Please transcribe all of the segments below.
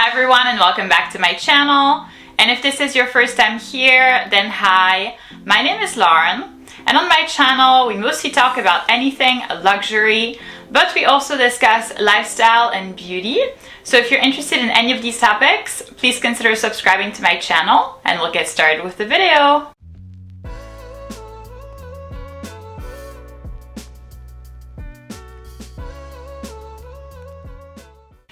Hi everyone and welcome back to my channel. And if this is your first time here, then hi. My name is Lauren and on my channel we mostly talk about anything luxury, but we also discuss lifestyle and beauty. So if you're interested in any of these topics, please consider subscribing to my channel and we'll get started with the video.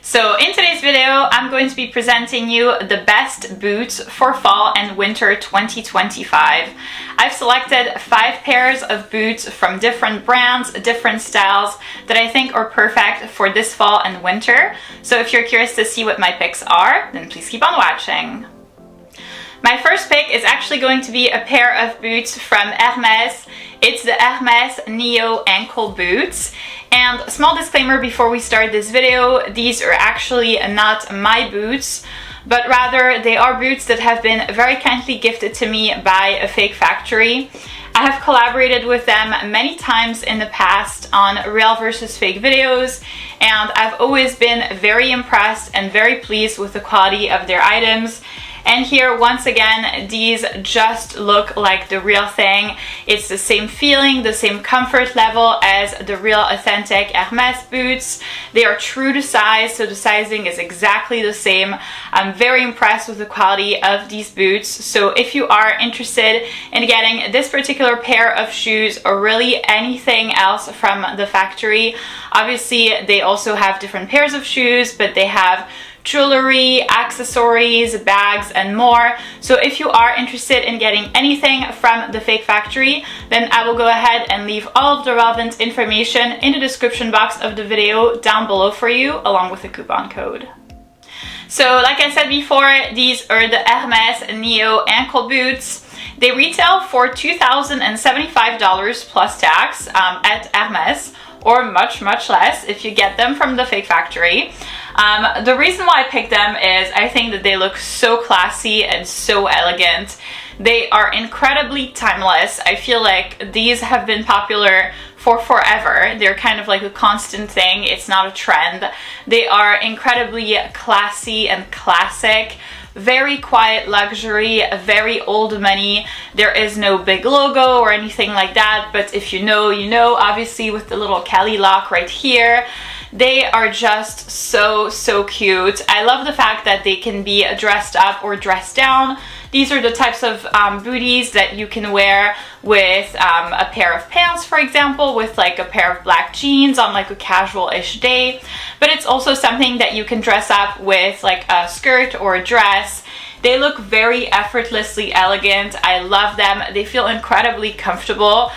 So in today's video, I'm going to be presenting you the best boots for fall and winter 2025. I've selected 5 pairs of boots from different brands, different styles that I think are perfect for this fall and winter. So if you're curious to see what my picks are, then please keep on watching. My first pick is actually going to be a pair of boots from Hermès. It's the Hermès Neo ankle boots. And a small disclaimer before we start this video, these are actually not my boots, but rather they are boots that have been very kindly gifted to me by a fake factory. I have collaborated with them many times in the past on real versus fake videos, and I've always been very impressed and very pleased with the quality of their items. And here, once again, these just look like the real thing. It's the same feeling, the same comfort level as the real authentic Hermès boots. They are true to size, so the sizing is exactly the same. I'm very impressed with the quality of these boots. So if you are interested in getting this particular pair of shoes or really anything else from the factory, obviously they also have different pairs of shoes, but they have jewelry, accessories, bags, and more. So if you are interested in getting anything from the fake factory, then I will go ahead and leave all of the relevant information in the description box of the video down below for you, along with the coupon code. So like I said before, these are the Hermès Neo ankle boots. They retail for $2,075 plus tax at Hermès, or much less if you get them from the fake factory. The reason why I picked them is I think that they look so classy and so elegant. They are incredibly timeless. I feel like these have been popular for forever. They're kind of like a constant thing. It's not a trend. They are incredibly classy and classic. Very quiet luxury, very old money. There is no big logo or anything like that, but if you know, you know, obviously with the little Cali lock right here. They are just so cute. I love the fact that they can be dressed up or dressed down. These are the types of booties that you can wear with a pair of pants, for example, with like a pair of black jeans on like a casual-ish day. But it's also something that you can dress up with like a skirt or a dress. They look very effortlessly elegant. I love them. They feel incredibly comfortable.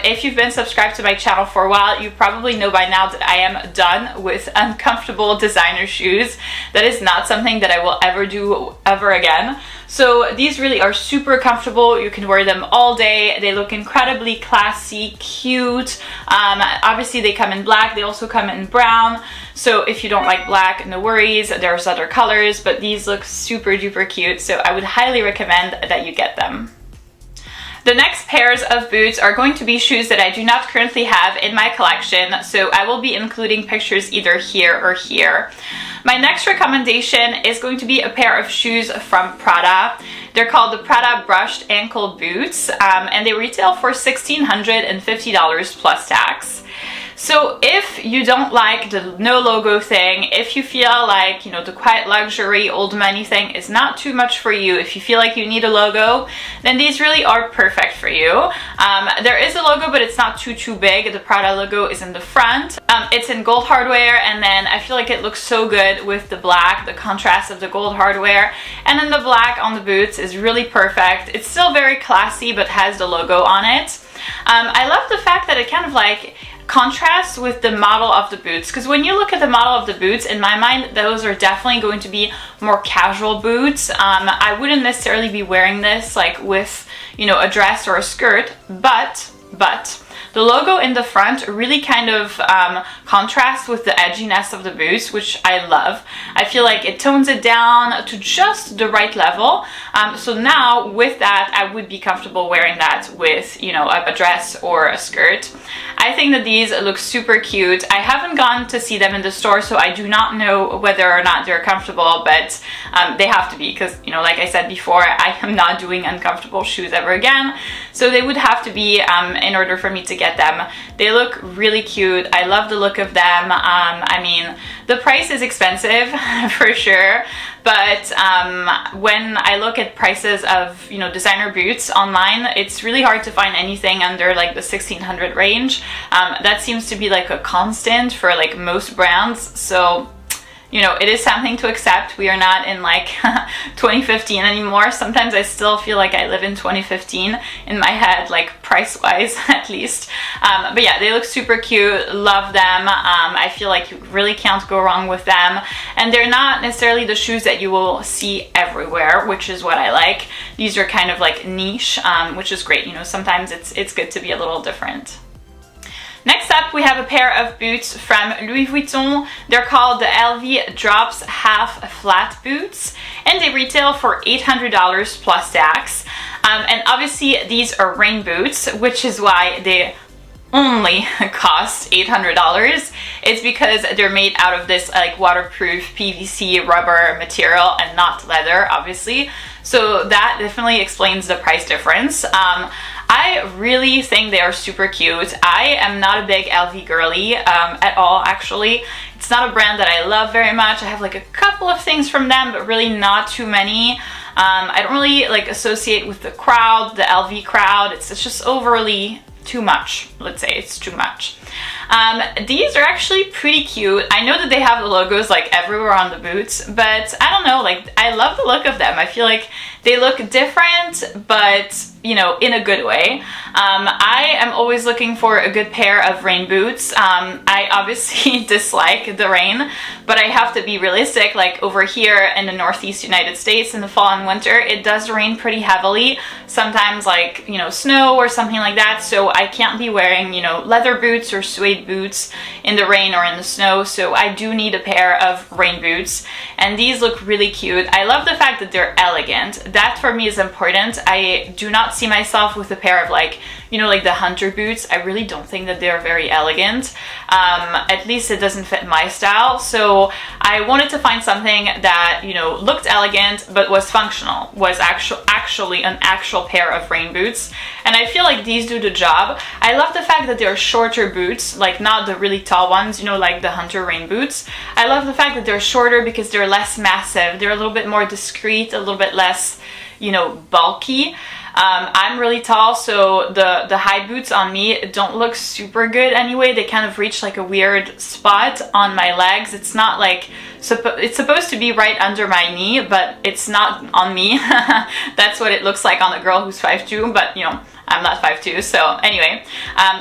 If you've been subscribed to my channel for a while, you probably know by now that I am done with uncomfortable designer shoes. That is not something that I will ever do ever again. So these really are super comfortable. You can wear them all day. They look incredibly classy, cute. Obviously they come in black. They also come in brown. So if you don't like black, no worries. There's other colors, but these look super duper cute. So I would highly recommend that you get them. The next pairs of boots are going to be shoes that I do not currently have in my collection, so I will be including pictures either here or here. My next recommendation is going to be a pair of shoes from Prada. They're called the Prada brushed ankle boots, and they retail for $1,650 plus tax. So if you don't like the no logo thing, if you feel like, you know, the quiet luxury old money thing is not too much for you, if you feel like you need a logo, then these really are perfect for you. There is a logo, but it's not too big. The Prada logo is in the front. It's in gold hardware, and then I feel like it looks so good with the black, the contrast of the gold hardware, and then the black on the boots is really perfect. It's still very classy, but has the logo on it. I love the fact that it kind of like contrasts with the model of the boots, because when you look at the model of the boots, in my mind those are definitely going to be more casual boots. I wouldn't necessarily be wearing this like with, you know, a dress or a skirt, but The logo in the front really kind of contrasts with the edginess of the boots, which I love. I feel like it tones it down to just the right level. So now with that, I would be comfortable wearing that with, you know, a dress or a skirt. I think that these look super cute. I haven't gone to see them in the store, so I do not know whether or not they're comfortable, but they have to be, because, you know, like I said before, I am not doing uncomfortable shoes ever again. So they would have to be in order for me to get them. They look really cute. I love the look of them. I mean, the price is expensive for sure, but when I look at prices of, you know, designer boots online, it's really hard to find anything under like the 1600 range. That seems to be like a constant for like most brands. So, you know, it is something to accept. We are not in like 2015 anymore. Sometimes I still feel like I live in 2015 in my head, like price-wise at least. But yeah, they look super cute. Love them. I feel like you really can't go wrong with them. And they're not necessarily the shoes that you will see everywhere, which is what I like. These are kind of like niche, which is great. You know, sometimes it's good to be a little different. Next up, we have a pair of boots from Louis Vuitton. They're called the LV Drops Half Flat Boots, and they retail for $800 plus tax. And obviously these are rain boots, which is why they only cost $800. It's because they're made out of this like waterproof PVC rubber material and not leather, obviously. So that definitely explains the price difference. I really think they are super cute. I am not a big LV girly at all, actually. It's not a brand that I love very much. I have like a couple of things from them, but really not too many. I don't really like associate with the crowd, the LV crowd. It's just overly too much. Let's say it's too much. These are actually pretty cute. I know that they have the logos like everywhere on the boots, but I don't know, like I love the look of them. I feel like they look different, but you know, in a good way. I am always looking for a good pair of rain boots. I obviously dislike the rain, but I have to be realistic. Like over here in the Northeast United States in the fall and winter, it does rain pretty heavily. Sometimes like, you know, snow or something like that. So I can't be wearing, you know, leather boots or suede boots in the rain or in the snow. So I do need a pair of rain boots. And these look really cute. I love the fact that they're elegant. That for me is important. I do not see myself with a pair of like, you know, like the hunter boots. I really don't think that they're very elegant. At least it doesn't fit my style. So I wanted to find something that, you know, looked elegant but was functional, was actually an actual pair of rain boots. And I feel like these do the job. I love the fact that they're shorter boots, like not the really tall ones, you know, like the hunter rain boots. I love the fact that they're shorter because they're less massive. They're a little bit more discreet, a little bit less, you know, bulky. I'm really tall, so the high boots on me don't look super good anyway. They kind of reach like a weird spot on my legs. It's not like, it's supposed to be right under my knee, but it's not on me. That's what it looks like on a girl who's 5'2", but you know, I'm not 5'2", so anyway.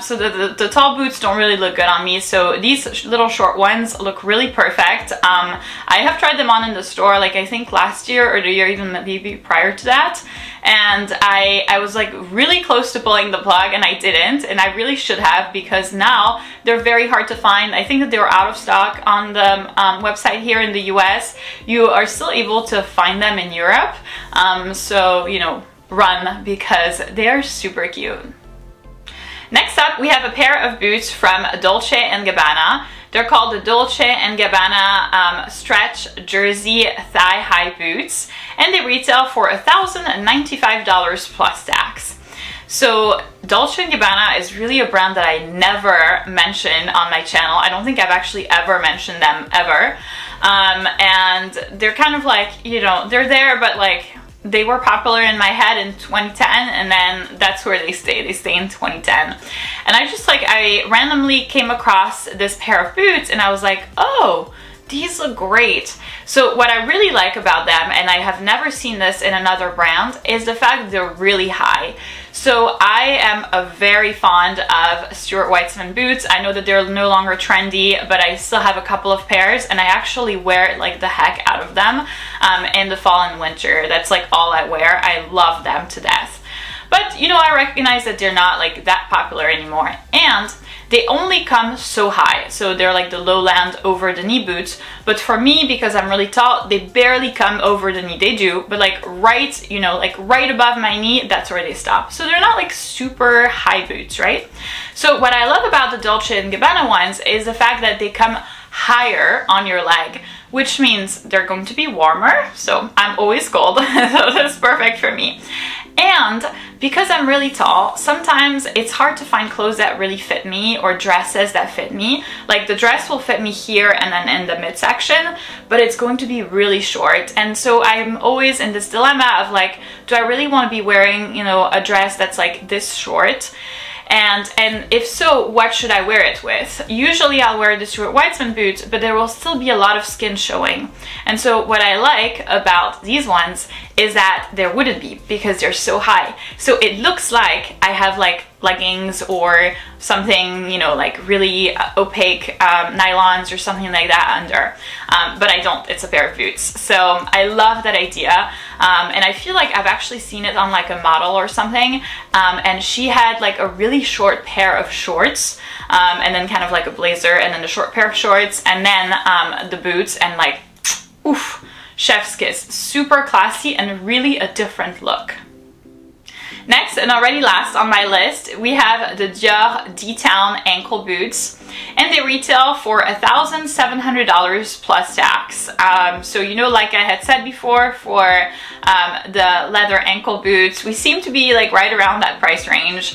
So the tall boots don't really look good on me, so these little short ones look really perfect. I have tried them on in the store, like I think last year or the year even maybe prior to that, and I was like really close to pulling the plug and I didn't, and I really should have, because now they're very hard to find. I think that they were out of stock on the website here in the US. You are still able to find them in Europe, so you know, run, because they are super cute. Next up, we have a pair of boots from Dolce & Gabbana. They're called the Dolce & Gabbana Stretch Jersey Thigh High Boots, and they retail for $1,095 plus tax. So Dolce & Gabbana is really a brand that I never mention on my channel. I don't think I've actually ever mentioned them ever. And they're kind of like, you know, they're there, but like, they were popular in my head in 2010, and then that's where they stay. They stay in 2010. And I randomly came across this pair of boots and I was like, oh, these look great. So what I really like about them, and I have never seen this in another brand, is the fact that they're really high. So I am a very fond of Stuart Weitzman boots. I know that they're no longer trendy, but I still have a couple of pairs, and I actually wear like the heck out of them in the fall and winter. That's like all I wear. I love them to death. But you know, I recognize that they're not like that popular anymore, and they only come so high, so they're like the lowland over the knee boots. But for me, because I'm really tall, they barely come over the knee. They do, but like right, you know, like right above my knee, that's where they stop. So they're not like super high boots, right? So what I love about the Dolce & Gabbana ones is the fact that they come higher on your leg, which means they're going to be warmer. So I'm always cold, so that's perfect for me. And because I'm really tall, sometimes it's hard to find clothes that really fit me or dresses that fit me. Like the dress will fit me here and then in the midsection, but it's going to be really short. And so I'm always in this dilemma of like, do I really want to be wearing, you know, a dress that's like this short? And if so, what should I wear it with? Usually I'll wear the Stuart Weitzman boots, but there will still be a lot of skin showing. And so what I like about these ones is that there wouldn't be, because they're so high. So it looks like I have like leggings or something, you know, like really opaque nylons or something like that under. But I don't, it's a pair of boots. So I love that idea. And I feel like I've actually seen it on like a model or something. And she had like a really short pair of shorts, and then kind of like a blazer, and then a short pair of shorts, and then the boots, and like, oof, chef's kiss. Super classy and really a different look. Next, and already last on my list, we have the Dior D-Town ankle boots, and they retail for $1,700 plus tax. So you know, like I had said before, for the leather ankle boots, we seem to be like right around that price range.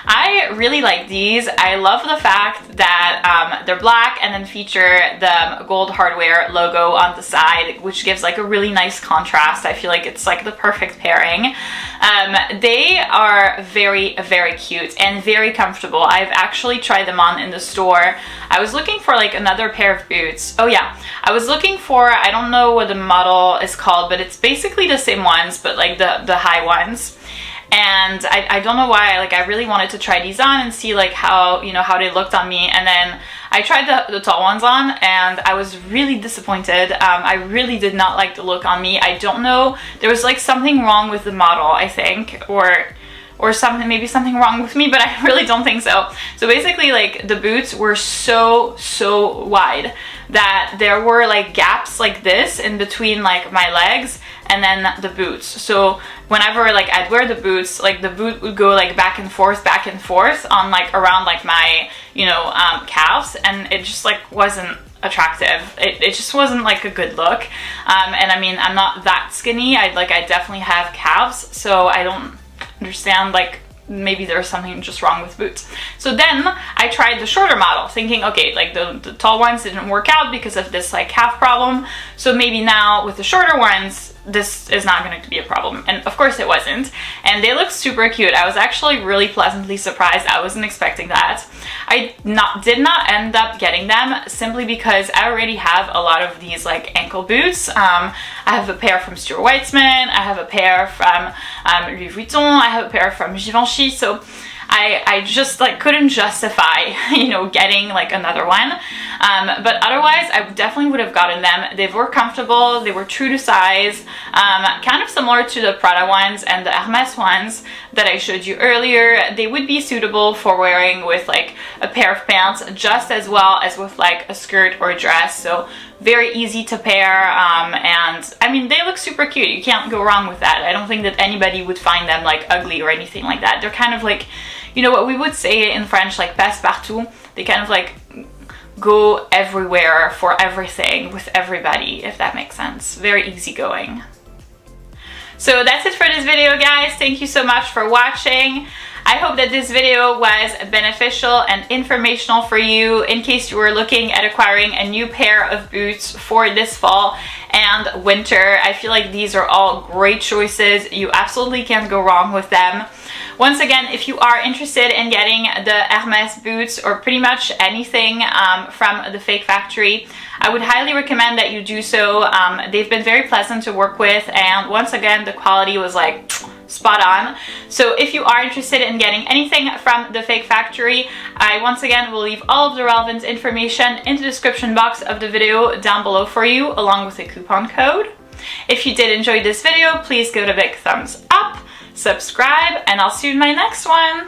I really like these. I love the fact that they're black and then feature the gold hardware logo on the side, which gives like a really nice contrast. I feel like it's like the perfect pairing. They are very, very cute and very comfortable. I've actually tried them on in the store. I was looking for like another pair of boots. Oh yeah, I was looking for, I don't know what the model is called, but it's basically the same ones, but like the high ones. And I don't know why, like I really wanted to try these on and see like how, you know, how they looked on me. And then I tried the tall ones on and I was really disappointed. I really did not like the look on me. I don't know, there was like something wrong with the model, I think, or something, maybe something wrong with me, but I really don't think so. So basically, like the boots were so wide that there were like gaps like this in between like my legs and then the boots. So whenever like I'd wear the boots, like the boot would go like back and forth on like around like my, you know, calves, and it just like wasn't attractive. It just wasn't like a good look. And I mean, I'm not that skinny. I definitely have calves, so I don't understand, like maybe there's something just wrong with boots. So then I tried the shorter model, thinking, okay, like the tall ones didn't work out because of this like calf problem, so maybe now with the shorter ones this is not going to be a problem. And of course it wasn't, and they look super cute. I was actually really pleasantly surprised. I wasn't expecting that. I did not end up getting them simply because I already have a lot of these like ankle boots. I have a pair from Stuart Weitzman, I have a pair from Louis Vuitton, I have a pair from Givenchy, so I just like couldn't justify, you know, getting like another one. But otherwise I definitely would have gotten them. They were comfortable, they were true to size, kind of similar to the Prada ones and the Hermès ones that I showed you earlier. They would be suitable for wearing with like a pair of pants just as well as with like a skirt or a dress. So very easy to pair, and I mean, they look super cute. You can't go wrong with that. I don't think that anybody would find them like ugly or anything like that. They're kind of like, you know what we would say in French, like passe-partout. They kind of like go everywhere for everything with everybody, if that makes sense. Very easygoing. So that's it for this video, guys. Thank you so much for watching. I hope that this video was beneficial and informational for you in case you were looking at acquiring a new pair of boots for this fall and winter. I feel like these are all great choices. You absolutely can't go wrong with them. Once again, if you are interested in getting the Hermès boots or pretty much anything from the Fake Factory, I would highly recommend that you do so. They've been very pleasant to work with, and once again, the quality was like spot on. So if you are interested in getting anything from the Fake Factory, I once again will leave all of the relevant information in the description box of the video down below for you, along with a coupon code. If you did enjoy this video, please give it a big thumbs up. subscribe, and I'll see you in my next one.